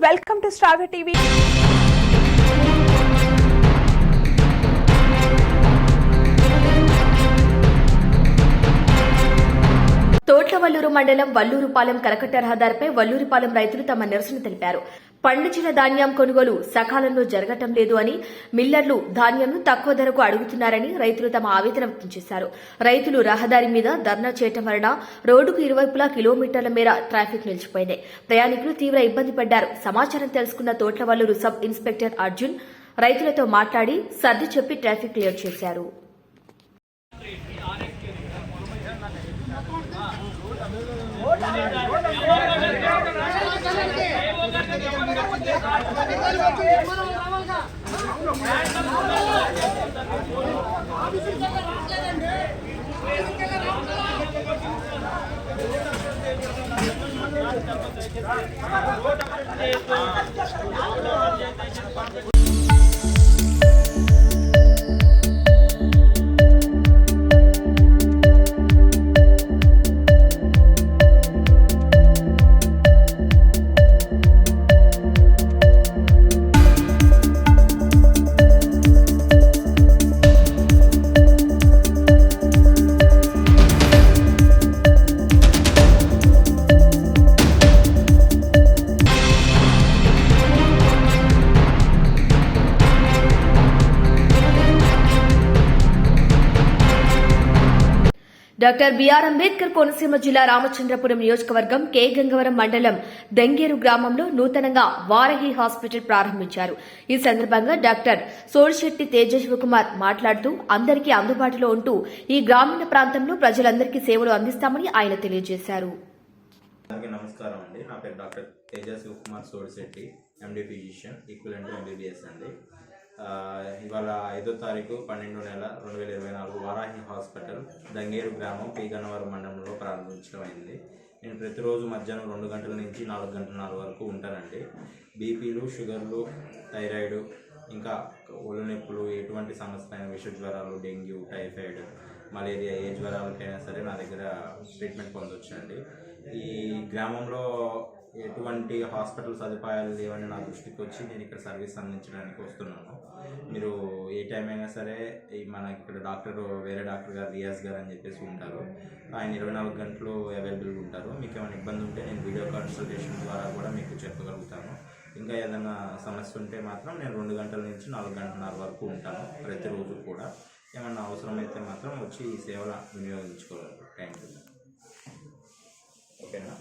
Welcome to star TV. Thotlavalluru మండలం వల్లూరుపాలెం కరకట్ట రహదారిపై వల్లూరుపాలెం రైతులు తమ నిరసన తెలిపారు. పండించిన ధాన్యం కొనుగోలు సకాలంలో జరగటం లేదు అని, మిల్లర్లు ధాన్యంను తక్కువ ధరకు అడుగుతున్నారని రైతులు తమ ఆవేదన వ్యక్తం చేశారు. రైతులు రహదారి మీద ధర్నా చేయడం వలన రోడ్డుకు ఇరువైపులా కిలోమీటర్ల మేర ట్రాఫిక్ నిలిచిపోయింది. ప్రయాణికులు తీవ్ర ఇబ్బంది పడ్డారు. సమాచారం తెలుసుకున్న తోట్లవల్లూరు సబ్ ఇన్స్పెక్టర్ అర్జున్ రైతులతో మాట్లాడి సర్ది చెప్పి ట్రాఫిక్ క్లియర్ చేశారు. డాక్టర్ బిఆర్ అంబేద్కర్ కోనసీమ జిల్లా రామచంద్రపురం నియోజకవర్గం కె గంగవరం మండలం దెంగేరు గ్రామంలో నూతనంగా వారహి హాస్పిటల్ ప్రారంభించారు. ఈ సందర్భంగా డాక్టర్ సోడిశెట్టి తేజశివకుమార్ మాట్లాడుతూ అందరికీ అందుబాటులో ఉంటూ ఈ గ్రామీణ ప్రాంతంలో ప్రజలందరికీ సేవలు అందిస్తామని ఆయన తెలియజేశారు. నమస్కారం అండి. నా పేరు doctor Tejashivakumar Sodisetti, MD physician, equivalent MBBS అండి. ఇవాళ 5వ తారీఖు 12/2024 వారాహి హాస్పిటల్ దంగేరు గ్రామం పి గన్నవరం మండలంలో ప్రారంభించడం అయింది. నేను ప్రతిరోజు మధ్యాహ్నం 2 గంటల నుంచి 4 గంటల వరకు ఉంటానండి. బీపీలు, షుగర్లు, థైరాయిడ్, ఇంకా ఒళ్ళు నొప్పులు, ఎటువంటి సమస్యలైన విష జ్వరాలు, డెంగ్యూ, టైఫాయిడ్, మలేరియా, ఏ జ్వరాలకైనా సరే నా దగ్గర ట్రీట్మెంట్ పొందొచ్చండి. ఈ గ్రామంలో ఎటువంటి హాస్పిటల్ సదుపాయాలు లేవని నా దృష్టికి వచ్చి నేను ఇక్కడ సర్వీస్ అందించడానికి వస్తున్నాను. మీరు ఏ టైం అయినా సరే మనకి ఇక్కడ వేరే డాక్టర్ గారు, రియాజ్ గారు అని చెప్పేసి ఉంటారు. ఆయన 24 గంటలు అవైలబుల్గా ఉంటారు. మీకు ఏమైనా ఇబ్బంది ఉంటే నేను వీడియో కన్సల్టేషన్ ద్వారా కూడా మీకు చెప్పగలుగుతాను. ఇంకా ఏదైనా సమస్య ఉంటే మాత్రం నేను 2 గంటల నుంచి 4 గంటల వరకు ఉంటాను ప్రతిరోజు కూడా. ఏమన్నా అవసరమైతే మాత్రం వచ్చి ఈ సేవలు వినియోగించుకోగలరు. Thank you. ఓకేనా?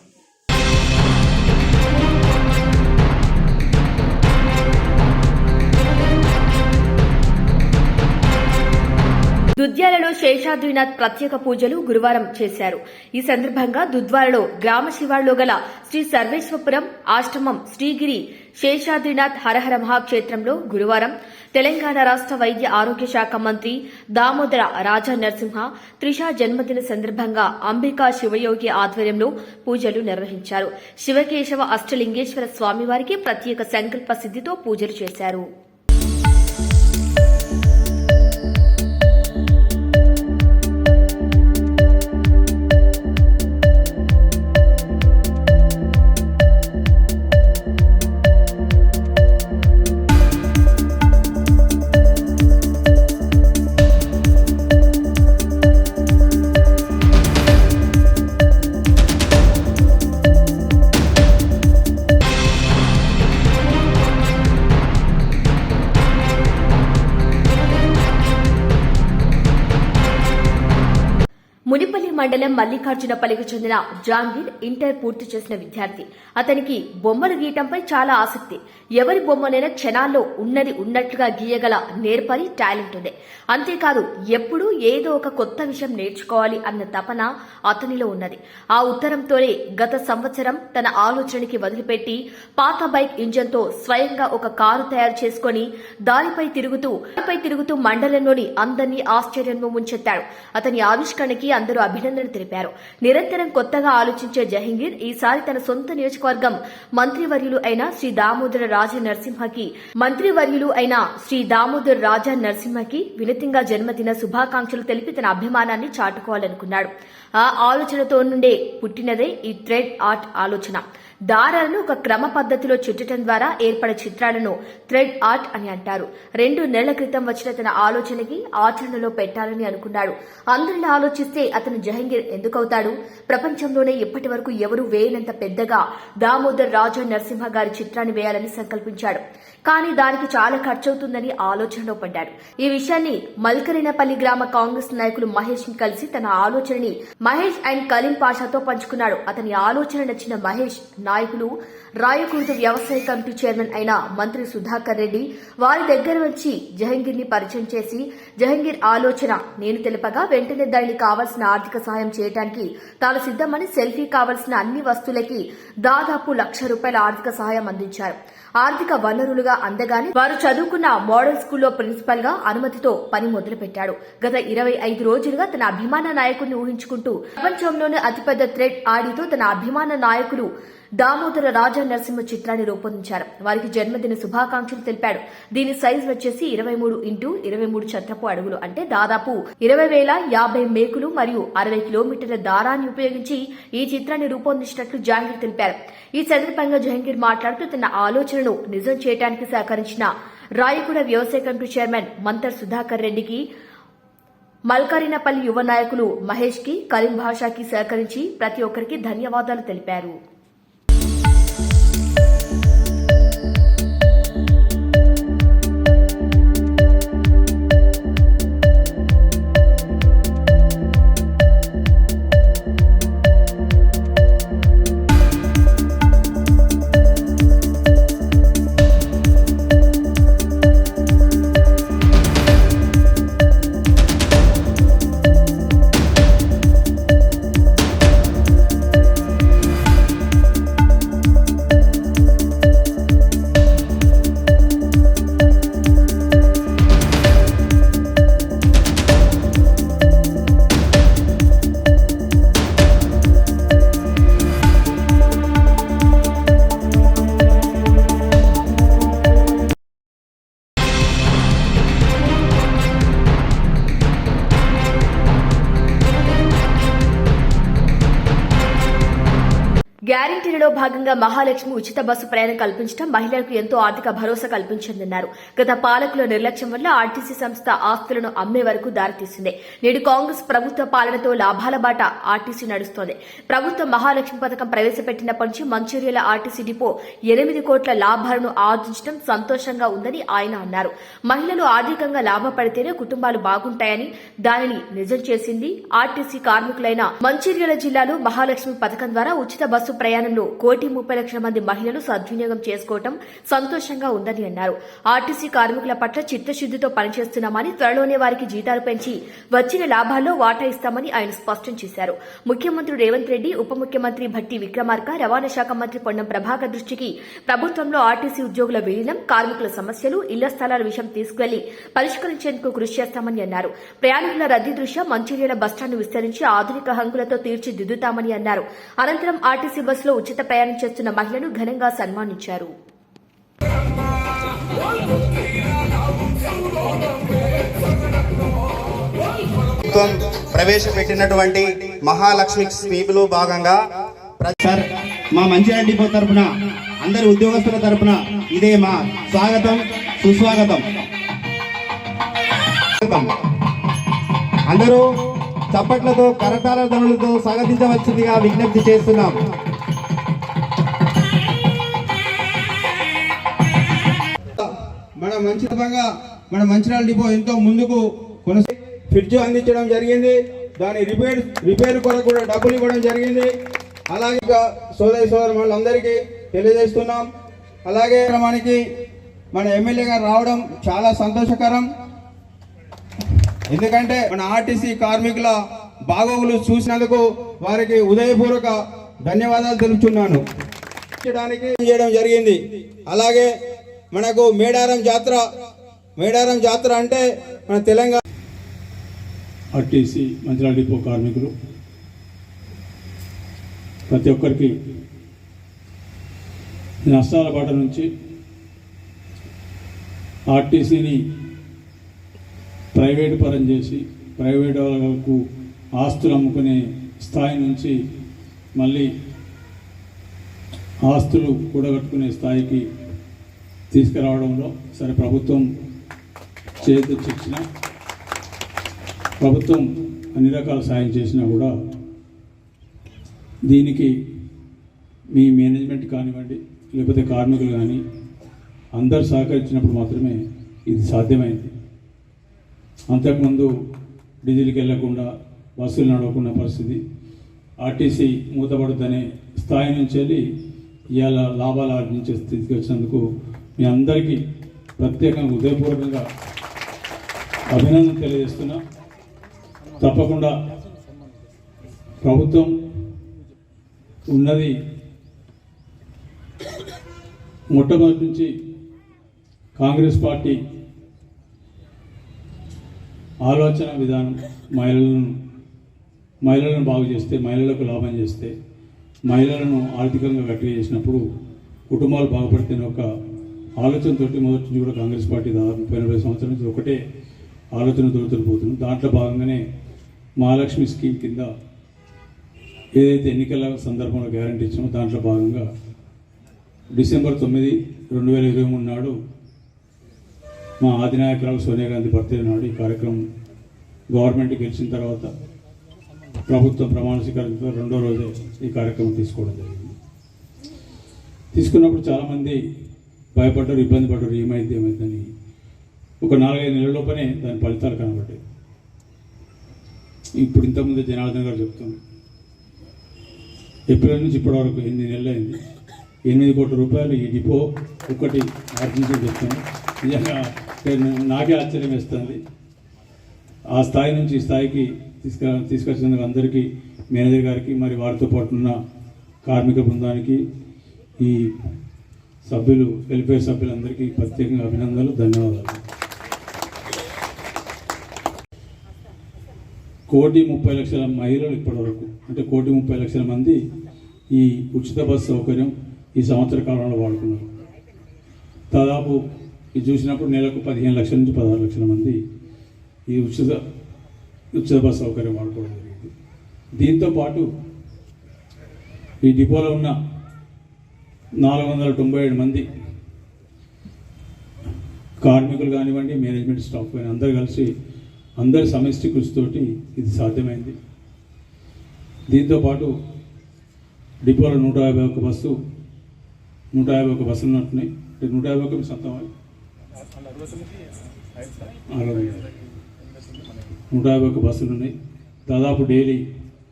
దుద్యాలలో శేషాద్రినాథ్ ప్రత్యేక పూజలు గురువారం చేశారు. ఈ సందర్భంగా దుద్వాలలో గ్రామ శివారులో గల శ్రీ సర్వేశ్వపురం ఆశ్రమం శ్రీగిరి శేషాద్రినాథ్ హరహర మహాక్షేత్రంలో గురువారం తెలంగాణ రాష్ట వైద్య ఆరోగ్య శాఖ మంత్రి దామోదర రాజా నరసింహ త్రిష జన్మదిన సందర్భంగా అంబికా శివయోగి ఆధ్వర్యంలో పూజలు నిర్వహించారు. శివకేశవ అష్టలింగేశ్వర స్వామివారికి ప్రత్యేక సంకల్ప సిద్ధితో పూజలు చేశారు. మునిపల్లి మండలం మల్లికార్జునపల్లికి చెందిన జాంగీర్ ఇంటర్ పూర్తి చేసిన విద్యార్థి. అతనికి బొమ్మలు గీయటంపై చాలా ఆసక్తి. ఎవరి బొమ్మనైనా క్షణాల్లో ఉన్నది ఉన్నట్లుగా గీయగల నేర్పరి, టాలెంట్ ఉంది. అంతేకాదు ఎప్పుడూ ఏదో ఒక కొత్త విషయం నేర్చుకోవాలి అన్న తపన అతనిలో ఉన్నది. ఆ ఉత్తరంతోనే గత సంవత్సరం తన ఆలోచనకి వదిలిపెట్టి పాత బైక్ ఇంజన్తో స్వయంగా ఒక కారు తయారు చేసుకుని దారిపై తిరుగుతూ మండలంలోని అందరినీ ఆశ్చర్యంలో ముంచెత్తాడు. అతని ఆవిష్కరణకి అందరూ అభినందనలు తెలిపారు. నిరంతరం కొత్తగా ఆలోచించే జహంగీర్ ఈసారి తన సొంత నియోజకవర్గం మంత్రివర్యులు అయిన శ్రీ దామోదర రాజా నరసింహకి వినతిగా జన్మదిన శుభాకాంక్షలు తెలిపి తన అభిమానాన్ని చాటుకోవాలనుకున్నాడు. ఆ ఆలోచనతో నుండే పుట్టినదే ఈ థ్రెడ్ ఆర్ట్ ఆలోచన. దారాలను ఒక క్రమ పద్ధతిలో చుట్టడం ద్వారా ఏర్పడే చిత్రాలను థ్రెడ్ ఆర్ట్ అని అంటారు. 2 నెలల క్రితం వచ్చిన తన ఆలోచనకి ఆచరణలో పెట్టాలని అనుకున్నాడు. అందరిలా ఆలోచిస్తే అతను జహంగీర్ ఎందుకవుతాడు? ప్రపంచంలోనే ఇప్పటి వరకు ఎవరూ వేయనంత పెద్దగా దామోదర్ రాజా నరసింహ గారి చిత్రాన్ని వేయాలని సంకల్పించాడు. కానీ దానికి చాలా ఖర్చవుతుందని ఆలోచనలో పడ్డాడు. ఈ విషయాన్ని మల్కరినపల్లి గ్రామ కాంగ్రెస్ నాయకులు మహేష్ ని కలిసి తన ఆలోచనని మహేష్ అండ్ కలీం పాషాతో పంచుకున్నాడు. అతని ఆలోచన నచ్చిన మహేష్ నాయకులు రాయకూడదు వ్యవసాయ కమిటీ చైర్మన్ అయిన మంత్రి సుధాకర్ రెడ్డి వారి దగ్గర వచ్చి జహంగీర్ ని పరిచయం చేసి జహంగీర్ ఆలోచన నేను తెలుపగా వెంటనే దానికి కావాల్సిన ఆర్థిక సహాయం చేయడానికి తాను సిద్ధమని సెల్ఫీ కావాల్సిన అన్ని వస్తువులకి దాదాపు ₹1,00,000 ఆర్థిక సహాయం అందించారు. ఆర్థిక వనరులుగా అందగానే వారు చదువుకున్న మోడల్ స్కూల్లో ప్రిన్సిపల్ గా అనుమతితో పని మొదలుపెట్టాడు. గత 25 రోజులుగా తన అభిమాన నాయకుడిని ఊహించుకుంటూ ప్రపంచంలోనే అతిపెద్ద థ్రెడ్ ఆడితో తన అభిమాన నాయకుడు దామోదర రాజా నరసింహ చిత్రాన్ని రూపొందించారు. వారికి జన్మదిన శుభాకాంక్షలు తెలిపాడు. దీని సైజ్ వచ్చేసి 23x23 చదరపు అడుగులు, అంటే దాదాపు 20,050 మేకులు మరియు 60 కిలోమీటర్ల దారాన్ని ఉపయోగించి ఈ చిత్రాన్ని రూపొందించినట్లు జహంగీర్ తెలిపారు. ఈ సందర్భంగా జహంగీర్ మాట్లాడుతూ తన ఆలోచనను నిజం చేయడానికి సహకరించిన రాయగూడ వ్యవసాయ కమిటీ చైర్మన్ మంత్రి సుధాకర్ రెడ్డికి, మల్కరినపల్లి యువ నాయకులు మహేష్ కి, కలీం భాషాకి సహకరించి ప్రతి ఒక్కరికి ధన్యవాదాలు తెలిపారు. గ్యారంటీలలో భాగంగా మహాలక్ష్మి ఉచిత బస్సు ప్రయాణం కల్పించడం మహిళలకు ఎంతో ఆర్థిక భరోసా కల్పించిందన్నారు. గత పాలకుల నిర్లక్ష్యం వల్ల ఆర్టీసీ సంస్థ ఆస్తులను అమ్మే వరకు దారితీసింది. నేడు కాంగ్రెస్ ప్రభుత్వ పాలనతో లాభాల బాట ఆర్టీసీ నడుస్తోంది. ప్రభుత్వం మహాలక్ష్మి పథకం ప్రవేశపెట్టినప్పటి నుంచి మంచిర్యాల ఆర్టీసీ డిపో 8 కోట్ల లాభాలను ఆర్జించడం సంతోషంగా ఉందని ఆయన అన్నారు. మహిళలు ఆర్థికంగా లాభపడితేనే కుటుంబాలు బాగుంటాయని దానిని నిజం చేసింది. ఆర్టీసీ కార్మికులైన మంచిర్యాల జిల్లాలో మహాలక్ష్మి పథకం ద్వారా ఉచిత బస్సు ప్రయాణంలో 1,30,00,000 మంది మహిళలు సద్వినియోగం చేసుకోవడం సంతోషంగా ఉందని అన్నారు. ఆర్టీసీ కార్మికుల పట్ల చిత్తశుద్దితో పనిచేస్తున్నామని, త్వరలోనే వారికి జీతాలు పెంచి వచ్చిన లాభాల్లో వాటా ఇస్తామని ఆయన స్పష్టం చేశారు. ముఖ్యమంత్రి రేవంత్ రెడ్డి, ఉప ముఖ్యమంత్రి భట్టి విక్రమార్క, రవాణా శాఖ మంత్రి పొన్నం ప్రభాకర్ దృష్టికి ప్రభుత్వంలో ఆర్టీసీ ఉద్యోగుల విలీనం, కార్మికుల సమస్యలు, ఇళ్ల స్థలాల విషయం తీసుకువెళ్లి పరిష్కరించేందుకు కృషి చేస్తామని అన్నారు. ప్రయాణికుల రద్దీ దృష్ట్యా మంచిర్యాల బస్టాండ్ విస్తరించి ఆధునిక హంగులతో తీర్చిదిద్దుతామని అన్నారు. అనంతరం ఆర్టీసీ బస్సులో ఉచిత ప్రయాణం చేస్తున్న మహిళను ఘనంగా సన్మానించారు. ప్రవేశపెట్టినటువంటి మహాలక్ష్మి స్కీమ్లో భాగంగా మా మంచిర్యాల డిపో తరపున అందరి ఉద్యోగస్తుల తరపున ఇదే మా స్వాగతం, సుస్వాగతం. అందరూ చప్పట్లతో, కరతాళ ధ్వనులతో స్వాగతించవలసిందిగా విజ్ఞప్తి చేస్తున్నాం. మన మంచిర్యాల డిపో ఎంతో ముందుకు ఫ్రిడ్జ్ అందించడం జరిగింది. దాని రిపేర్ కొరకు కూడా డబ్బులు ఇవ్వడం జరిగింది. అలాగే సోదరి సోదరులందరికీ తెలియజేస్తున్నాం. అలాగే మనకి మన ఎమ్మెల్యే గారు రావడం చాలా సంతోషకరం. ఎందుకంటే మన ఆర్టీసీ కార్మికుల బాగోగులు చూసినందుకు వారికి ఉదయపూర్వక ధన్యవాదాలు తెలుపుతున్నాను. చేయడం జరిగింది. అలాగే మనకు మేడారం జాతర అంటే మన తెలంగాణ ఆర్టీసీ మంచిర్యాల డిపో కార్మికులు ప్రతి ఒక్కరికి నష్టాల బాట నుంచి ఆర్టీసీని ప్రైవేటు పరం చేసి ప్రైవేట్ వాళ్ళకు ఆస్తులు అమ్ముకునే స్థాయి నుంచి మళ్ళీ ఆస్తులు కూడగట్టుకునే స్థాయికి తీసుకురావడంలో సరే ప్రభుత్వం చేతిచ్చిన ప్రభుత్వం అన్ని రకాల సాయం చేసినా కూడా దీనికి మీ మేనేజ్మెంట్ కానివ్వండి లేకపోతే కార్మికులు కానీ అందరు సహకరించినప్పుడు మాత్రమే ఇది సాధ్యమైంది. అంతకుముందు డీజిల్కి వెళ్లకుండా బస్సులు నడవకుండా పరిస్థితి, ఆర్టీసీ మూతపడుతుందనే స్థాయి నుంచి వెళ్ళి ఇవాళ లాభాలు ఆర్జించే స్థితికి వచ్చినందుకు మీ అందరికీ ప్రత్యేకంగా హృదయపూర్వకంగా అభినందన తెలియజేస్తున్నా. తప్పకుండా ప్రభుత్వం ఉన్నది మొట్టమొదటి నుంచి కాంగ్రెస్ పార్టీ ఆలోచన విధానం మహిళలను బాగు చేస్తే, మహిళలకు లాభం చేస్తే, మహిళలను ఆర్థికంగా గట్టిగా చేసినప్పుడు కుటుంబాలు బాగుపడితేనే ఒక ఆలోచనతోటి మొదటి నుంచి కూడా కాంగ్రెస్ పార్టీ దాదాపు 30-40 సంవత్సరాల నుంచి ఒకటే ఆలోచన దొరుకుతుంది. దాంట్లో భాగంగానే మహాలక్ష్మి స్కీమ్ కింద ఏదైతే ఎన్నికల సందర్భంలో గ్యారంటీ ఇచ్చామో దాంట్లో భాగంగా డిసెంబర్ 9, 2023 నాడు మా అధినాయకురాలు సోనియా గాంధీ బర్త్డే నాడు ఈ కార్యక్రమం గవర్నమెంట్ గెలిచిన తర్వాత ప్రభుత్వం ప్రమాణ స్వీకారంతో రెండో రోజే ఈ కార్యక్రమం తీసుకోవడం జరిగింది. తీసుకున్నప్పుడు చాలామంది భయపడ్డారు, ఇబ్బంది పడ్డారు, ఏమైందని. ఒక 4-5 నెలల లోపనే దాని ఫలితాలు కనబడ్డాయి. ఇప్పుడు ఇంతకుముందే జనార్దన్ గారు చెప్తాను, ఏప్రిల్ నుంచి ఇప్పటి వరకు 8 నెలలు అయింది. 8 కోట్ల రూపాయలు ఈ డిపో ఒకటి ఆర్జించి చెప్తాను. నిజంగా నాకే ఆశ్చర్యం వేస్తుంది. ఆ స్థాయి నుంచి ఈ స్థాయికి తీసుకొచ్చినందుకు అందరికీ, మేనేజర్ గారికి, మరి వారితో పాటు ఉన్న కార్మిక బృందానికి, ఈ సభ్యులు, వెల్ఫేర్ సభ్యులందరికీ ప్రత్యేకంగా అభినందనలు, ధన్యవాదాలు. 1,30,00,000 మహిళలు ఇప్పటివరకు, అంటే 1,30,00,000 మంది ఈ ఉచిత బస్సు సౌకర్యం ఈ సంవత్సర కాలంలో వాడుకున్నారు. దాదాపు ఇది చూసినప్పుడు నెలకు 15 లక్షల నుంచి 16 లక్షల మంది ఈ ఉచిత బస్సు సౌకర్యం వాడుకోవడం జరిగింది. దీంతోపాటు ఈ డిపోలో ఉన్న 497 మంది కార్మికులు కానివ్వండి, మేనేజ్మెంట్ స్టాఫ్ కానీ అందరు కలిసి అందరి సమిష్టి కృషితోటి ఇది సాధ్యమైంది. దీంతోపాటు డిపోలో 151 బస్సులు ఉన్నట్టున్నాయి. 151 సొంతం 151 బస్సులు ఉన్నాయి. దాదాపు డైలీ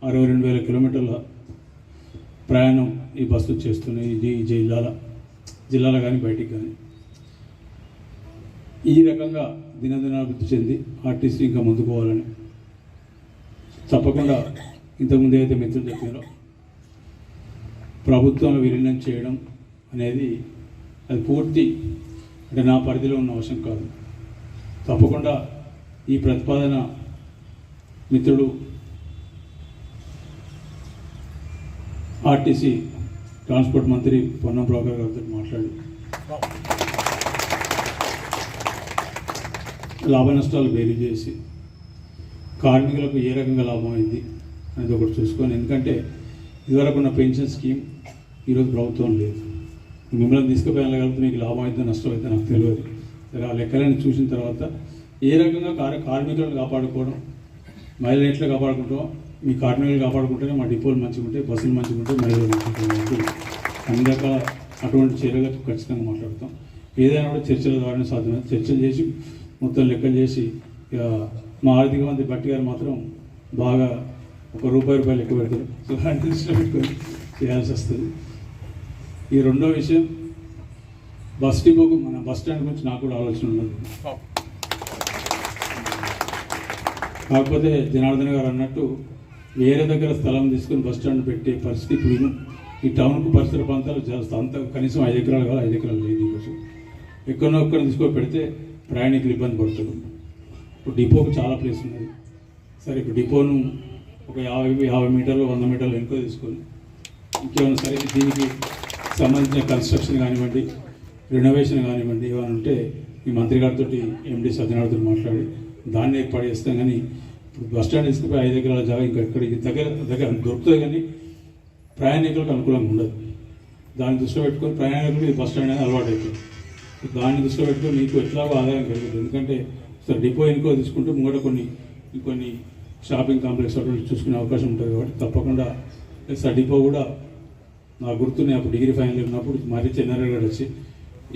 62,000 కిలోమీటర్ల ప్రయాణం ఈ బస్సులు చేస్తున్నాయి. ఇది జిల్లాలో కానీ బయటికి కానీ. ఈ రకంగా దినదినాభివృద్ధి చెంది ఆర్టీసీ ఇంకా ముందుకోవాలని తప్పకుండా ఇంతకుముందు ఏదైతే మిత్రులు చెప్పారో ప్రభుత్వంలో విలీనం చేయడం అనేది అది పూర్తి అంటే నా పరిధిలో ఉన్న అవసరం కాదు. తప్పకుండా ఈ ప్రతిపాదన మిత్రుడు ఆర్టీసీ ట్రాన్స్పోర్ట్ మంత్రి పొన్నం ప్రభాకర్ గారితో మాట్లాడి లాభ నష్టాలు బేరీ చేసి కార్మికులకు ఏ రకంగా లాభం అయింది అనేది ఒకటి చూసుకొని, ఎందుకంటే ఇదివరకు ఉన్న పెన్షన్ స్కీమ్ ఈరోజు ప్రభుత్వం లేదు. మిమ్మల్ని తీసుకుపోయగలిగితే మీకు లాభం అయితే నష్టం అయితే నాకు తెలియదు. సరే, ఆ లెక్కలను చూసిన తర్వాత ఏ రకంగా కార్మికులను కాపాడుకోవడం, మహిళలు ఎట్లా కాపాడుకుంటాం, మీ కార్మికులు కాపాడుకుంటేనే మా డిపోలు మంచిగా ఉంటాయి, బస్సులు మంచిగా ఉంటాయి, మహిళలు మంచిగా ఉంటాయి. అన్ని రకాల అటువంటి చర్యలకు ఖచ్చితంగా మాట్లాడతాం. ఏదైనా కూడా చర్చల ద్వారా సాధ్యమైంది. చర్చలు చేసి మొత్తం లెక్కలు చేసి మా ఆర్థిక మంత్రి భట్టి గారు మాత్రం బాగా ₹1 లెక్క పెడతారు. సో దాన్ని దృష్టిలో పెట్టుకొని చేయాల్సి వస్తుంది. ఈ రెండో విషయం, బస్ డిపోకు మన బస్ స్టాండ్ గురించి నాకు కూడా ఆలోచన ఉన్నది. కాకపోతే జనార్దన్ గారు అన్నట్టు వేరే దగ్గర స్థలం తీసుకుని బస్ స్టాండ్ పెట్టే పరిస్థితి ఇప్పుడు ఈ టౌన్కు పరిసర ప్రాంతాలు చేస్తాం. అంత కనీసం 5 ఎకరాలు కాదు, 5 ఎకరాలు లేదు. ఈరోజు ఎక్కడో ఒక్కడ తీసుకొని పెడితే ప్రయాణికులు ఇబ్బంది పడుతుంది. ఇప్పుడు డిపోకు చాలా ప్లేస్ ఉన్నది. సరే, ఇప్పుడు డిపోను ఒక 50 మీటర్లు 100 మీటర్లు వెనుక తీసుకొని ఇంకేమైనా సరే దీనికి సంబంధించిన కన్స్ట్రక్షన్ కానివ్వండి, రెనోవేషన్ కానివ్వండి ఏమైనా ఉంటే ఈ మంత్రి గారితో ఎండి సత్యనారాయణతో మాట్లాడి దాన్ని ఏర్పాటు చేస్తాం. కానీ ఇప్పుడు బస్ స్టాండ్ తీసుకుపోయి 5 ఎకరాల జాగా ఇంకా ఎక్కడికి దగ్గర దొరుకుతుంది, కానీ ప్రయాణికులకు అనుకూలంగా ఉండదు. దాన్ని దృష్టిలో పెట్టుకొని ప్రయాణికులు ఈ బస్ స్టాండ్ అనేది అలవాటు అవుతుంది. దాన్ని దృష్టిలో పెట్టుకొని నీకు ఎట్లాగో ఆదాయం కలుగుతుంది. ఎందుకంటే సార్ డిపో ఎన్నికో తీసుకుంటే ముంగట కొన్ని షాపింగ్ కాంప్లెక్స్ అటువంటి చూసుకునే అవకాశం ఉంటుంది. కాబట్టి తప్పకుండా సార్ డిపో కూడా నాకు గుర్తున్నాయి. అప్పుడు డిగ్రీ ఫైనల్ ఉన్నప్పుడు మరీ చెన్నారెడ్డి గారు వచ్చి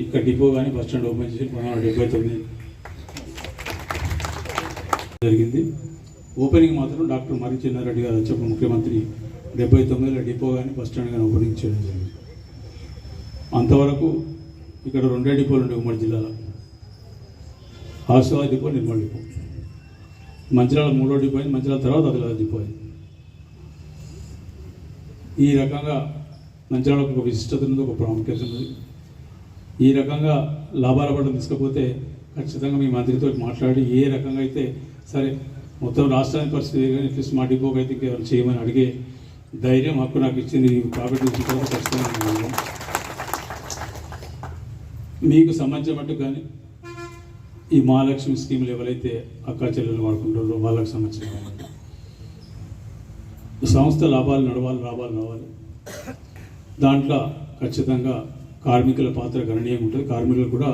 ఇక్కడ డిపో కానీ బస్ స్టాండ్ ఓపెన్ చేసి 1979 జరిగింది. ఓపెనింగ్ మాత్రం డాక్టర్ మర్రి చెన్నారెడ్డి గారు వచ్చి ముఖ్యమంత్రి 79లో డిపో కానీ బస్ స్టాండ్ కానీ ఓపెనింగ్ చేయడం జరిగింది. అంతవరకు ఇక్కడ 2 డిపోలు ఉండే ఉమ్మడి జిల్లాలో. Asifabad depot, Nirmal depot. మంచిర్యాల 3వ డిపో అయింది. మంచిర్యాల తర్వాత ఆదిలాబాద్ డిపో అయింది. ఈ రకంగా మంచిర్యాలకు ఒక విశిష్టత ఉంది, ఒక ప్రాముఖ్యత ఉంది. ఈ రకంగా లాభాల పట్ల తీసుకపోతే ఖచ్చితంగా మీ మంత్రితో మాట్లాడి ఏ రకంగా అయితే సరే మొత్తం రాష్ట్రానికి పరిస్థితి కానీ అట్లీస్ట్ మా డిపోకి అయితే కేవలం చేయమని అడిగే ధైర్యం హక్కు నాకు ఇచ్చింది కాబట్టి ఖచ్చితంగా మీకు సంబంధించిన మట్టుకు కానీ ఈ మహాలక్ష్మి స్కీములు ఎవరైతే అక్కా చెల్లెలు వాడుకుంటారో వాళ్ళకి సంబంధించిన సంస్థ లాభాలు రావాలి. దాంట్లో ఖచ్చితంగా కార్మికుల పాత్ర గణనీయంగా ఉంటుంది. కార్మికులు కూడా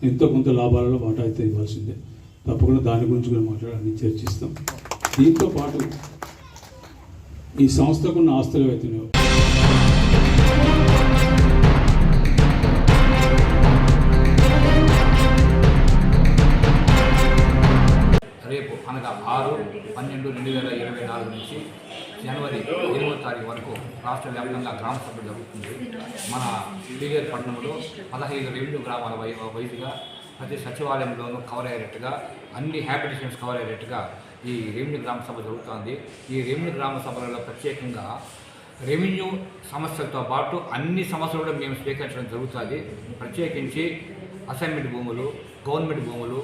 ఎంతో కొంత లాభాలలో వాటా అయితే ఇవ్వాల్సిందే. తప్పకుండా దాని గురించి కూడా మాట్లాడాలని చర్చిస్తాం. దీంతో పాటు ఈ సంస్థకున్న ఆస్తులు అవుతున్నాయో రేపు అనగా 6/12/2024 నుంచి జనవరి 8వ తారీఖు వరకు రాష్ట్ర వ్యాప్తంగా గ్రామ సభ జరుగుతుంది. మన పీలేరు పట్టణంలో 15 రెవెన్యూ గ్రామాల వైపుగా ప్రతి సచివాలయంలోనూ కవర్ అయ్యేటట్టుగా అన్ని హ్యాబిటేషన్స్ కవర్ అయ్యేటట్టుగా ఈ రెవెన్యూ గ్రామ సభ జరుగుతుంది. ఈ రెవెన్యూ గ్రామ సభలలో ప్రత్యేకంగా రెవెన్యూ సమస్యలతో పాటు అన్ని సమస్యలు కూడా మేము స్వీకరించడం జరుగుతుంది. ప్రత్యేకించి అసైన్మెంట్ భూములు, గవర్నమెంట్ భూములు,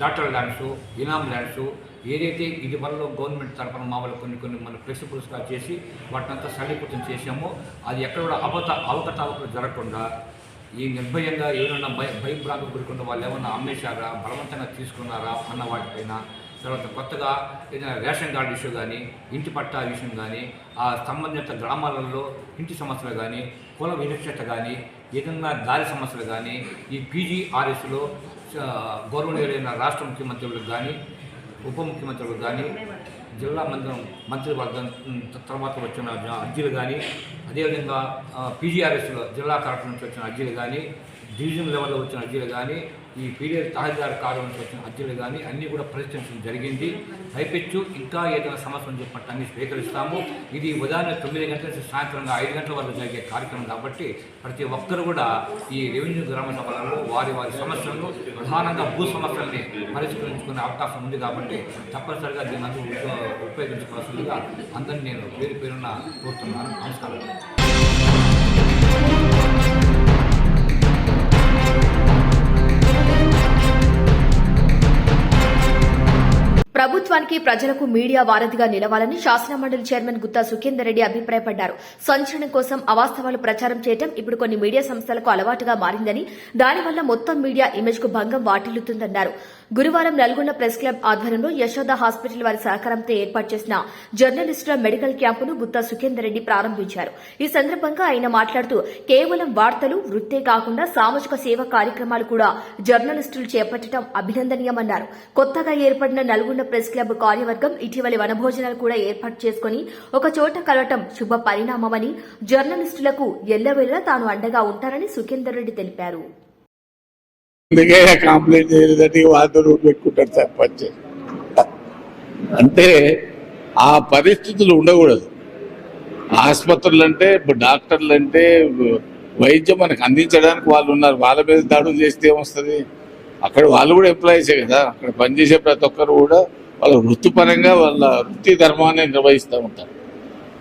డాక్టర్ ల్యాండ్స్, ఇనామ్ ల్యాండ్స్ ఏదైతే ఇది వల్ల గవర్నమెంట్ తరఫున మామూలు కొన్ని మన ఫ్లెక్సిబుల్స్గా చేసి వాటినంతా సరళీకృతం చేసామో అది ఎక్కడ కూడా అవకతవకలు జరగకుండా ఈ నిర్భయంగా ఏమైనా భయభ్రాంతికి గురికుండా వాళ్ళు ఏమన్నా అమ్మేశారా, బలవంతంగా తీసుకున్నారా అన్న వాటిపైన, తర్వాత కొత్తగా ఏదైనా రేషన్ కార్డు ఇష్యూ కానీ, ఇంటి పట్టా విషయం కానీ, ఆ సంబంధిత గ్రామాలలో ఇంటి సమస్యలు కానీ, కుల వివక్షత కానీ, ఏదైనా దారి సమస్యలు కానీ, ఈ PGRSలో గౌరవనీయులైన రాష్ట్ర ముఖ్యమంత్రులకు కానీ, ఉప ముఖ్యమంత్రులకు కానీ, జిల్లా మంత్రివర్గం తర్వాత వచ్చిన అర్జీలు కానీ, అదేవిధంగా PGRSలో జిల్లా కలెక్టర్ నుంచి వచ్చిన అర్జీలు కానీ, డివిజన్ లెవెల్లో వచ్చిన అర్జీలు కానీ, ఈ పీరియడ్ తహసీల్దార్ కార్డు నుంచి వచ్చిన అర్జీలు కానీ అన్నీ కూడా పరిష్కరించడం జరిగింది. పైపెచ్చు ఇంకా ఏదైనా సమస్యలు చెప్పినట్టు అన్నీ స్వీకరిస్తాము. ఇది ఉదయం 9 గంటల నుంచి సాయంత్రంగా 5 గంటల వరకు జరిగే కార్యక్రమం కాబట్టి ప్రతి ఒక్కరు కూడా ఈ రెవెన్యూ గ్రామ సభలలో వారి సమస్యలను ప్రధానంగా భూ సమస్యల్ని పరిష్కరించుకునే అవకాశం ఉంది కాబట్టి తప్పనిసరిగా దీన్ని అందరూ ఉపయోగించుకోవాల్సిందిగా అందరినీ నేను పేరున కోరుతున్నాను. నమస్కారం. ప్రభుత్వానికి ప్రజలకు మీడియా వారధిగా నిలవాలని శాసనమండలి చైర్మన్ గుత్తా సుఖేందర్ రెడ్డి అభిప్రాయపడ్డారు. సంచలనం కోసం అవాస్తవాలు ప్రచారం చేయడం ఇప్పుడు కొన్ని మీడియా సంస్థలకు అలవాటుగా మారిందని, దానివల్ల మొత్తం మీడియా ఇమేజ్ కు భంగం వాటిల్లుతుందన్నారు. గురువారం నల్గొండ ప్రెస్ క్లబ్ ఆధ్వర్యంలో యశోద హాస్పిటల్ వారి సహకారంతో ఏర్పాటు చేసిన జర్నలిస్టుల మెడికల్ క్యాంపును గుత్తా సుఖేందర్ రెడ్డి ప్రారంభించారు. ఈ సందర్భంగా ఆయన మాట్లాడుతూ కేవలం వార్తలు, వృత్తే కాకుండా సామాజిక సేవ కార్యక్రమాలు కూడా జర్నలిస్టులు చేపట్టడం అభినందనీయమన్నారు. కొత్తగా ఏర్పడిన నల్గొండ ప్రెస్ క్లబ్ కార్యవర్గం ఇటీవలి వనభోజనాలు కూడా ఏర్పాటు చేసుకుని ఒక చోట కలవటం శుభ పరిణామమని, జర్నలిస్టులకు ఎల్లవేళలా తాను అండగా ఉంటారని సుఖేందర్ రెడ్డి తెలిపారు. కంప్లైంట్ చేయలేదంటే వార్తలు పెట్టుకుంటారు సర్పంచ్. అంటే ఆ పరిస్థితులు ఉండకూడదు. ఆసుపత్రులు అంటే ఇప్పుడు డాక్టర్లు అంటే వైద్యం మనకు అందించడానికి వాళ్ళు ఉన్నారు. వాళ్ళ మీద దాడులు చేస్తే ఏమొస్తుంది? అక్కడ వాళ్ళు కూడా ఎంప్లాయీసే కదా. అక్కడ పనిచేసే ప్రతి ఒక్కరు కూడా వాళ్ళ వృత్తిపరంగా వాళ్ళ వృత్తి ధర్మాన్ని నిర్వహిస్తూ ఉంటారు.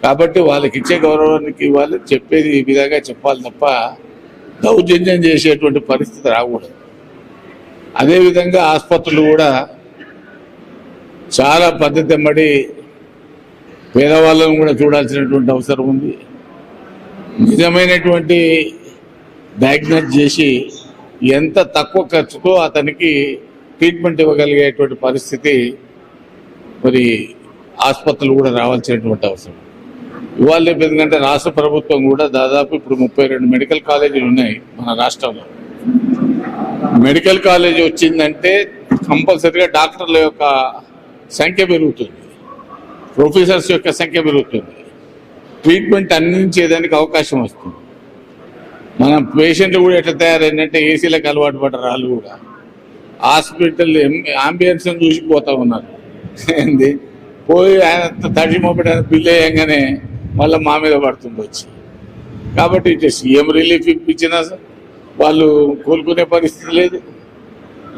కాబట్టి వాళ్ళకి ఇచ్చే గౌరవానికి ఇవ్వాలి, చెప్పేది ఈ విధంగా చెప్పాలి తప్ప దౌర్జన్యం చేసేటువంటి పరిస్థితి రాకూడదు. అదేవిధంగా ఆసుపత్రులు కూడా చాలా పద్ధతి ఎమ్మడి పేదవాళ్ళను కూడా చూడాల్సినటువంటి అవసరం ఉంది. నిజమైనటువంటి డయాగ్నోస్ చేసి ఎంత తక్కువ ఖర్చుతో అతనికి ట్రీట్మెంట్ ఇవ్వగలిగేటువంటి పరిస్థితి మరి ఆసుపత్రులు కూడా రావాల్సినటువంటి అవసరం. ఇవాళ రేపు ఎందుకంటే రాష్ట్ర ప్రభుత్వం కూడా దాదాపు ఇప్పుడు 32 మెడికల్ కాలేజీలు ఉన్నాయి మన రాష్ట్రంలో. మెడికల్ కాలేజీ వచ్చిందంటే కంపల్సరీగా డాక్టర్ల యొక్క సంఖ్య పెరుగుతుంది, ప్రొఫెసర్స్ యొక్క సంఖ్య పెరుగుతుంది, ట్రీట్మెంట్ అందించేదానికి అవకాశం వస్తుంది. మన పేషెంట్లు కూడా ఎట్లా తయారైందంటే ఏసీలకు అలవాటు పడ్డారు. వాళ్ళు కూడా హాస్పిటల్ అంబులెన్స్ చూసిపోతా ఉన్నారు. ఏంది పోయి ఆయన తడి మోపెట్టి బిల్ వేయంగానే మళ్ళీ మా మీద పడుతుంది వచ్చి. కాబట్టి ఇటు సీఎం రిలీఫ్ ఇప్పించినా వాళ్ళు కోలుకునే పరిస్థితి లేదు.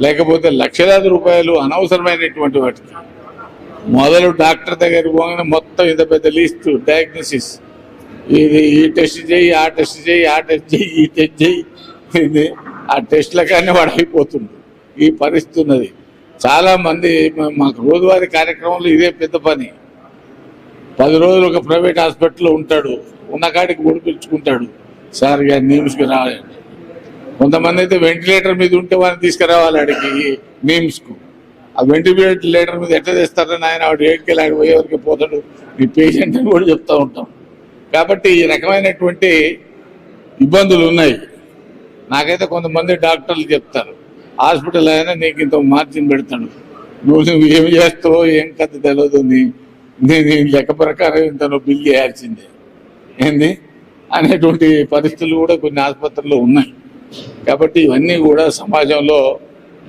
లేకపోతే లక్షలాది రూపాయలు అనవసరమైనటువంటి వాటికి మొదలు డాక్టర్ దగ్గరికి పోగానే మొత్తం ఇంత పెద్ద లిస్టు డయాగ్నోసిస్, ఇది ఈ టెస్ట్ చేయి, ఆ టెస్ట్ చేయి, ఆ టెస్ట్ చేయి, ఈ టెస్ట్ చేయి, ఇది ఆ టెస్ట్ల కానీ వాడు అయిపోతుంది. ఈ పరిస్థితి ఉన్నది. చాలా మంది మాకు రోజువారీ కార్యక్రమంలో ఇదే పెద్ద పని. 10 రోజులు ఒక ప్రైవేట్ హాస్పిటల్లో ఉంటాడు, ఉన్న కాడికి పిలుచుకుంటాడు, సార్ గారు నిమ్స్కి రావాలండి. కొంతమంది అయితే వెంటిలేటర్ మీద ఉంటే వాడిని తీసుకురావాలి ఆడికి నిమ్స్కు. ఆ వెంటిలేటర్ మీద ఎట్లా తెస్తారని ఆయన వాడు ఏడుకెళ్ళి ఆడి పోయేవరకు పోతాడు, ఈ పేషెంట్ అని కూడా చెప్తూ ఉంటాం. కాబట్టి ఈ రకమైనటువంటి ఇబ్బందులు ఉన్నాయి. నాకైతే కొంతమంది డాక్టర్లు చెప్తారు, హాస్పిటల్ అయినా నీకు ఇంత మార్జిన్ పెడతాడు, నువ్వు ఏం చేస్తావో ఏం కథ తెలియదు, నేను లెక్క ప్రకారం ఇంత నువ్వు బిల్ చేయాల్సిందే ఏంది అనేటువంటి పరిస్థితులు కూడా కొన్ని ఆసుపత్రుల్లో ఉన్నాయి. కాబట్టి ఇవన్నీ కూడా సమాజంలో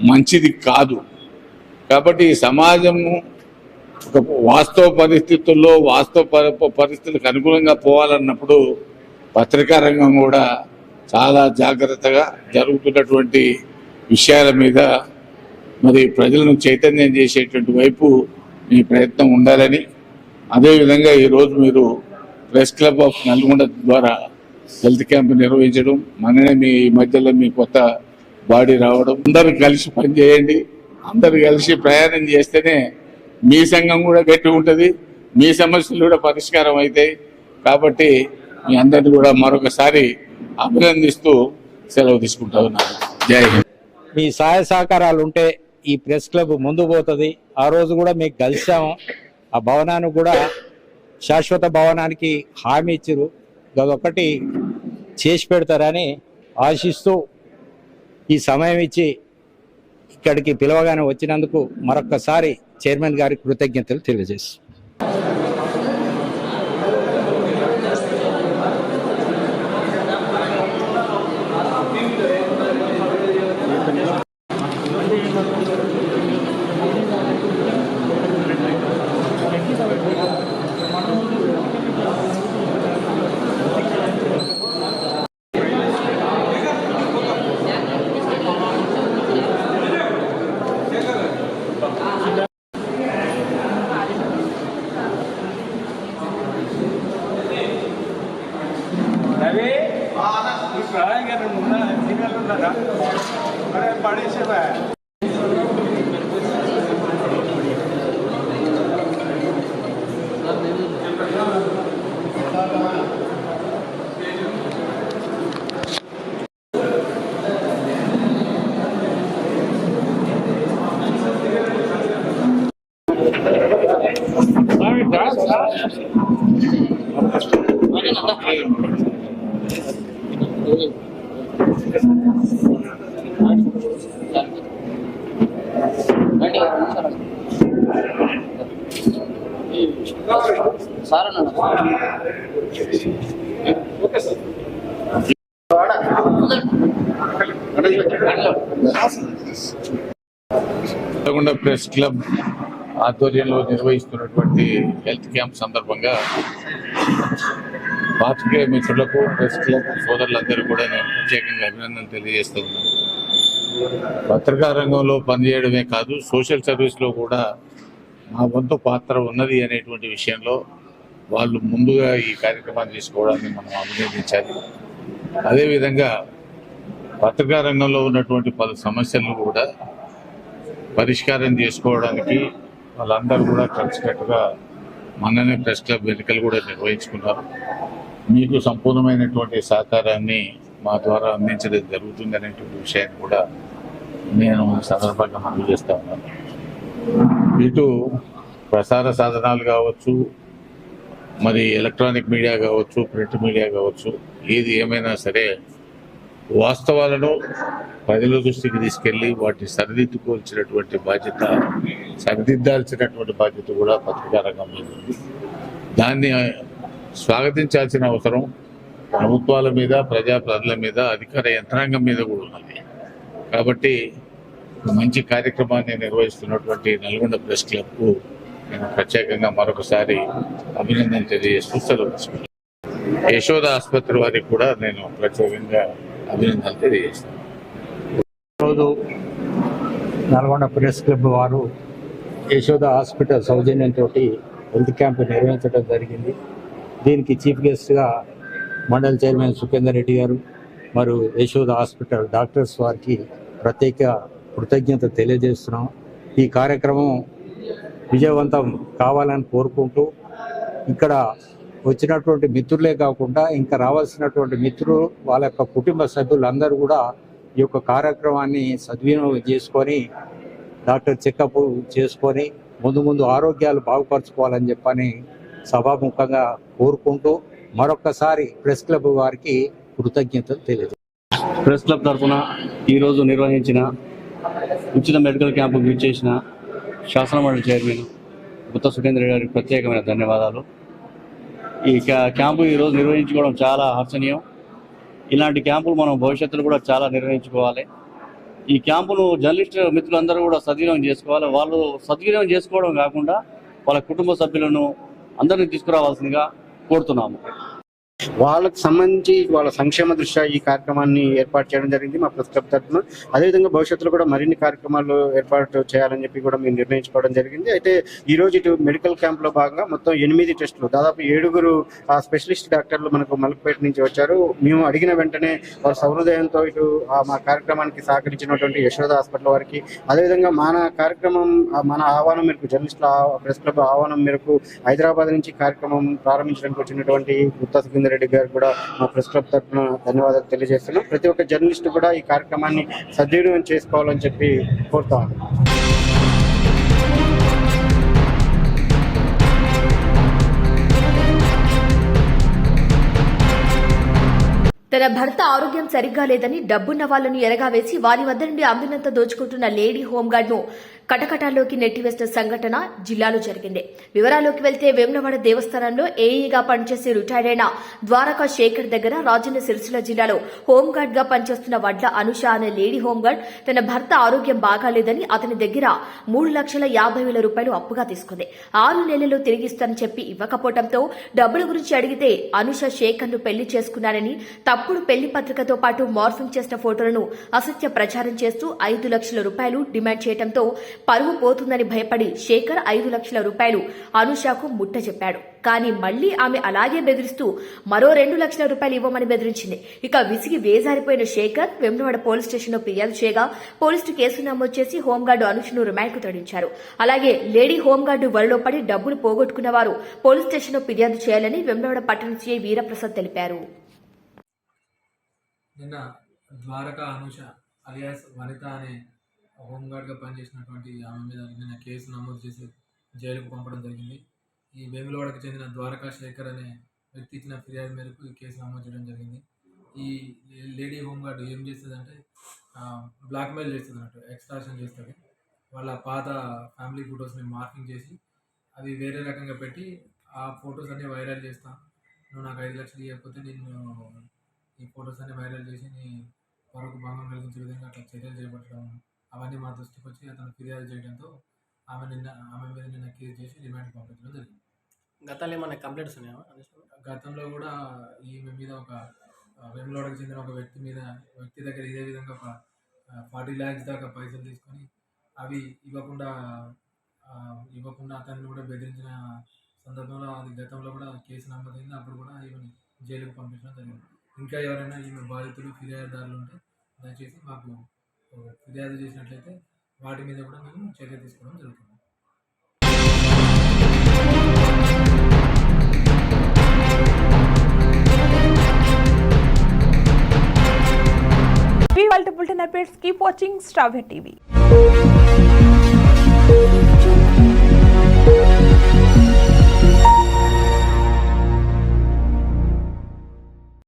మంచిది కాదు. కాబట్టి ఈ సమాజము ఒక వాస్తవ పరిస్థితుల్లో పరిస్థితులకు అనుగుణంగా పోవాలన్నప్పుడు పత్రికా రంగం కూడా చాలా జాగ్రత్తగా జరుగుతున్నటువంటి విషయాల మీద మరి ప్రజలను చైతన్యం చేసేటువంటి వైపు మీ ప్రయత్నం ఉండాలని, అదేవిధంగా ఈరోజు మీరు ప్రెస్ క్లబ్ ఆఫ్ నల్గొండ ద్వారా హెల్త్ క్యాంప్ నిర్వహించడం, మననే మీ మధ్యలో మీ కొత్త బాడీ రావడం, అందరూ కలిసి పనిచేయండి, అందరూ కలిసి ప్రయాణం చేస్తేనే మీ సంఘం కూడా గట్టి ఉంటుంది, మీ సమస్యలు కూడా పరిష్కారం అవుతాయి. కాబట్టి మీ అందరినీ కూడా మరొకసారి అభినందిస్తూ సెలవు తీసుకుంటా ఉన్నాను. జై హింద్. మీ సహాయ సహకారాలు ఉంటే ఈ ప్రెస్ క్లబ్ ముందు పోతుంది. ఆ రోజు కూడా మీకు కలిసాము. ఆ భవనానికి కూడా శాశ్వత భవనానికి హామీ ఇచ్చారు, అదొకటి చేసి పెడతారని ఆశిస్తూ ఈ సమయం ఇచ్చి ఇక్కడికి పిలవగానే వచ్చినందుకు మరొక్కసారి చైర్మన్ గారికి కృతజ్ఞతలు తెలియజేస్తాం. నల్గొండ ప్రెస్ క్లబ్ ఆధ్వర్యంలో నిర్వహిస్తున్నటువంటి హెల్త్ క్యాంప్ సందర్భంగా పాత్రికేయ మిత్రులకు, ప్రెస్ క్లబ్ సోదరులందరూ కూడా నేను ప్రత్యేకంగా అభినందనలు తెలియజేస్తూ ఉన్నాను. పత్రికా రంగంలో పనిచేయడమే కాదు, సోషల్ సర్వీస్లో కూడా మా వంతు పాత్ర ఉన్నది అనేటువంటి విషయంలో వాళ్ళు ముందుగా ఈ కార్యక్రమాన్ని తీసుకోవడాన్ని మనం అభినందించాలి. అదేవిధంగా పత్రికా రంగంలో ఉన్నటువంటి పలు సమస్యలను కూడా పరిష్కారం చేసుకోవడానికి వాళ్ళందరూ కూడా కలిసికట్టుగా మననే ప్రెస్ క్లబ్ ఎన్నికలు కూడా నిర్వహించుకున్నారు. మీకు సంపూర్ణమైనటువంటి సహకారాన్ని మా ద్వారా అందించడం జరుగుతుంది అనేటువంటి విషయాన్ని కూడా నేను సందర్భంగా మనవి చేస్తా ఉన్నాను. ఇటు ప్రసార సాధనాలు కావచ్చు, మరి ఎలక్ట్రానిక్ మీడియా కావచ్చు, ప్రింట్ మీడియా కావచ్చు, ఏది ఏమైనా సరే వాస్తవాలను ప్రజల దృష్టికి తీసుకెళ్లి వాటిని సరిదిద్దుకోవాల్సినటువంటి బాధ్యత, సరిదిద్దాల్సినటువంటి బాధ్యత కూడా పత్రికా రంగం మీద ఉంది. దాన్ని స్వాగతించాల్సిన అవసరం ప్రభుత్వాల మీద, ప్రజల మీద, అధికార యంత్రాంగం మీద కూడా ఉన్నది. కాబట్టి మంచి కార్యక్రమాన్ని నిర్వహిస్తున్నటువంటి నల్గొండ ప్రెస్ క్లబ్కు నేను ప్రత్యేకంగా మరొకసారి అభినందన తెలియజేస్తూ సెలవు తీసుకుంటాను. యశోద ఆసుపత్రి వారికి కూడా నేను ప్రత్యేకంగా అభినందనలు తెలియజేస్తాను. రోజు నల్గొండ ప్రెస్ క్లబ్ వారు యశోద హాస్పిటల్ సౌజన్యంతో హెల్త్ క్యాంప్ నిర్వహించడం జరిగింది. దీనికి చీఫ్ గెస్ట్గా మండల చైర్మన్ సుఖేందర్ రెడ్డి గారు మరియు యశోద హాస్పిటల్ డాక్టర్స్ వారికి ప్రత్యేక కృతజ్ఞత తెలియజేస్తున్నాం. ఈ కార్యక్రమం విజయవంతం కావాలని కోరుకుంటూ ఇక్కడ వచ్చినటువంటి మిత్రులే కాకుండా ఇంకా రావాల్సినటువంటి మిత్రులు, వాళ్ళ యొక్క కుటుంబ సభ్యులందరూ కూడా ఈ యొక్క కార్యక్రమాన్ని సద్వినియోగం చేసుకొని డాక్టర్ చెకప్ చేసుకొని ముందు ఆరోగ్యాలు బాగుపరచుకోవాలని చెప్పని సభాముఖంగా కోరుకుంటూ మరొకసారి ప్రెస్ క్లబ్ వారికి కృతజ్ఞతలు తెలియజేస్తాను. ప్రెస్ క్లబ్ తరఫున ఈరోజు నిర్వహించిన ఉచిత మెడికల్ క్యాంపు విచ్చేసిన శాసనమండలి చైర్మన్ గుత్త సుఖేంద్ర గారికి ప్రత్యేకమైన ధన్యవాదాలు. ఈ క్యాంపు ఈరోజు నిర్వహించుకోవడం చాలా హర్షణీయం. ఇలాంటి క్యాంపులు మనం భవిష్యత్తులో కూడా చాలా నిర్వహించుకోవాలి. ఈ క్యాంపును జర్నలిస్ట్ మిత్రులందరూ కూడా సద్వినియోగం చేసుకోవాలి. వాళ్ళు సద్వినియోగం చేసుకోవడం కాకుండా వాళ్ళ కుటుంబ సభ్యులను అందరినీ తీసుకురావాల్సిందిగా కోరుతున్నాము. వాళ్ళకు సంబంధించి వాళ్ళ సంక్షేమ దృష్ట్యా ఈ కార్యక్రమాన్ని ఏర్పాటు చేయడం జరిగింది మా ప్రెస్ క్లబ్ తరఫున. అదేవిధంగా భవిష్యత్తులో కూడా మరిన్ని కార్యక్రమాలు ఏర్పాటు చేయాలని చెప్పి కూడా మేము నిర్ణయించుకోవడం జరిగింది. అయితే ఈ రోజు ఇటు మెడికల్ క్యాంప్ లో భాగంగా మొత్తం 8 టెస్టులు, దాదాపు 7 స్పెషలిస్ట్ డాక్టర్లు మనకు మలక్పేట నుంచి వచ్చారు. మేము అడిగిన వెంటనే వారి సహృదయంతో ఇటు మా కార్యక్రమానికి సహకరించినటువంటి యశోద హాస్పిటల్ వారికి, అదేవిధంగా మన కార్యక్రమం మన ఆహ్వానం మేరకు జర్నలిస్టుల ప్రెస్ క్లబ్ ఆహ్వానం మేరకు హైదరాబాద్ నుంచి కార్యక్రమం ప్రారంభించడానికి వచ్చినటువంటి గుత్తా సుఖేందర్ రెడ్డి గారు కూడా మా ప్రెస్ క్లబ్ తరఫున ధన్యవాదాలు తెలియజేస్తున్నాం. ప్రతి ఒక్క జర్నలిస్ట్ కూడా ఈ కార్యక్రమాన్ని సద్వినియోగం చేసుకోవాలని చెప్పి కోరుతాం. తన భర్త ఆరోగ్యం సరిగ్గా లేదని డబ్బున్న వాళ్లను ఎరగావేసి వారి వద్ద నుండి అందినంత దోచుకుంటున్న లేడీ హోంగార్డ్ ను కటకటాల్లోకి నెట్టివేసిన సంఘటన జిల్లాలో జరిగింది. వివరాల్లోకి వెళ్తే వేములవాడ దేవస్థానంలో ఏఈగా పనిచేసి రిటైర్డ్ అయిన ద్వారకా శేఖర్ దగ్గర రాజన్న సిరిసిల్ల జిల్లాలో హోంగార్డ్ గా పనిచేస్తున్న వడ్ల అనుష అనే లేడీ హోంగార్డ్ తన భర్త ఆరోగ్యం బాగాలేదని అతని దగ్గర 3,50,000 రూపాయలు అప్పుగా తీసుకుంది. 6 నెలల్లో తిరిగిస్తానని చెప్పి ఇవ్వకపోవడంతో డబ్బుల గురించి అడిగితే అనుష శేఖర్ ను పెళ్లి చేసుకున్నానని తప్పుడు పెళ్లి పత్రికతో పాటు మార్ఫింగ్ చేసిన ఫోటోలను అసత్య ప్రచారం చేస్తూ 5 లక్షల రూపాయలు డిమాండ్ చేయడంతో పరువు పోతుందని భయపడి శేఖర్ 5 లక్షల రూపాయలు అనుషకు ముట్ట చెప్పాడు. కానీ మళ్లీ ఆమె అలాగే బెదిరిస్తూ మరో 2 లక్షల రూపాయలు ఇవ్వమని బెదిరించింది. ఇక విసిగి వేజారిపోయిన శేఖర్ వేములవాడ పోలీస్ స్టేషన్లో ఫిర్యాదు చేయగా పోలీసులు కేసు నమోదు చేసి హోంగార్డు అనుషను రిమాండ్కు తరలించారు. అలాగే లేడీ హోంగార్డు వరలో పడి డబ్బులు పోగొట్టుకున్న వారు పోలీస్ స్టేషన్లో ఫిర్యాదు చేయాలని వేములవాడ పట్టణ సీఐ వీరప్రసాద్ తెలిపారు. నిన్న ద్వారకా అనుష అలియాస్ వనిత అనే హోంగార్డ్గా పనిచేసినటువంటి ఆమె మీద నిన్న కేసు నమోదు చేసి జైలుకు పంపడం జరిగింది. ఈ వేములవాడకు చెందిన ద్వారకా శేఖర్ అనే వ్యక్తి ఇచ్చిన ఫిర్యాదు మేరకు ఈ కేసు నమోదు చేయడం జరిగింది. ఈ లేడీ హోంగార్డ్ ఏం చేస్తుందంటే బ్లాక్మెయిల్ చేస్తుంది అన్నట్టు, ఎక్స్ట్రాక్షన్ చేస్తుంది. వాళ్ళ పాత ఫ్యామిలీ ఫొటోస్ని మార్కింగ్ చేసి అవి వేరే రకంగా పెట్టి ఆ ఫొటోస్ అన్నీ వైరల్ చేస్తాను, నువ్వు నాకు 5 లక్షలు ఇవ్వకపోతే నేను ఈ ఫొటోస్ అన్ని వైరల్ చేసి నీ పరువుకు భంగం కలిగించే విధంగా అట్లా చర్యలు చేపట్టడం, అవన్నీ మా దృష్టికి వచ్చి అతను ఫిర్యాదు చేయడంతో ఆమె మీద నిన్న కేసు చేసి రిమాండ్కి పంపించడం జరిగింది. గతంలో ఏమైనా కంప్లైంట్స్ ఉన్నాయా? గతంలో కూడా ఈమె మీద ఒక వేములవాడకు చెందిన ఒక వ్యక్తి దగ్గర ఇదే విధంగా ఒక 40 lakhs దాకా పైసలు తీసుకొని అవి ఇవ్వకుండా అతన్ని కూడా బెదిరించిన సందర్భంలో అది గతంలో కూడా కేసు నమోదైంది. అప్పుడు కూడా ఈమెను జైలుకు పంపించడం జరిగింది. ఇంకా ఎవరైనా ఈమె బాధితులు ఫిర్యాదుదారులు ఉంటే దయచేసి మాకు ఫిర్యాదు చేసినట్లయితే వాటి మీద కూడా మేము చర్య తీసుకోవడం జరుగుతుంది. Multiple updates. Keep watching Star TV.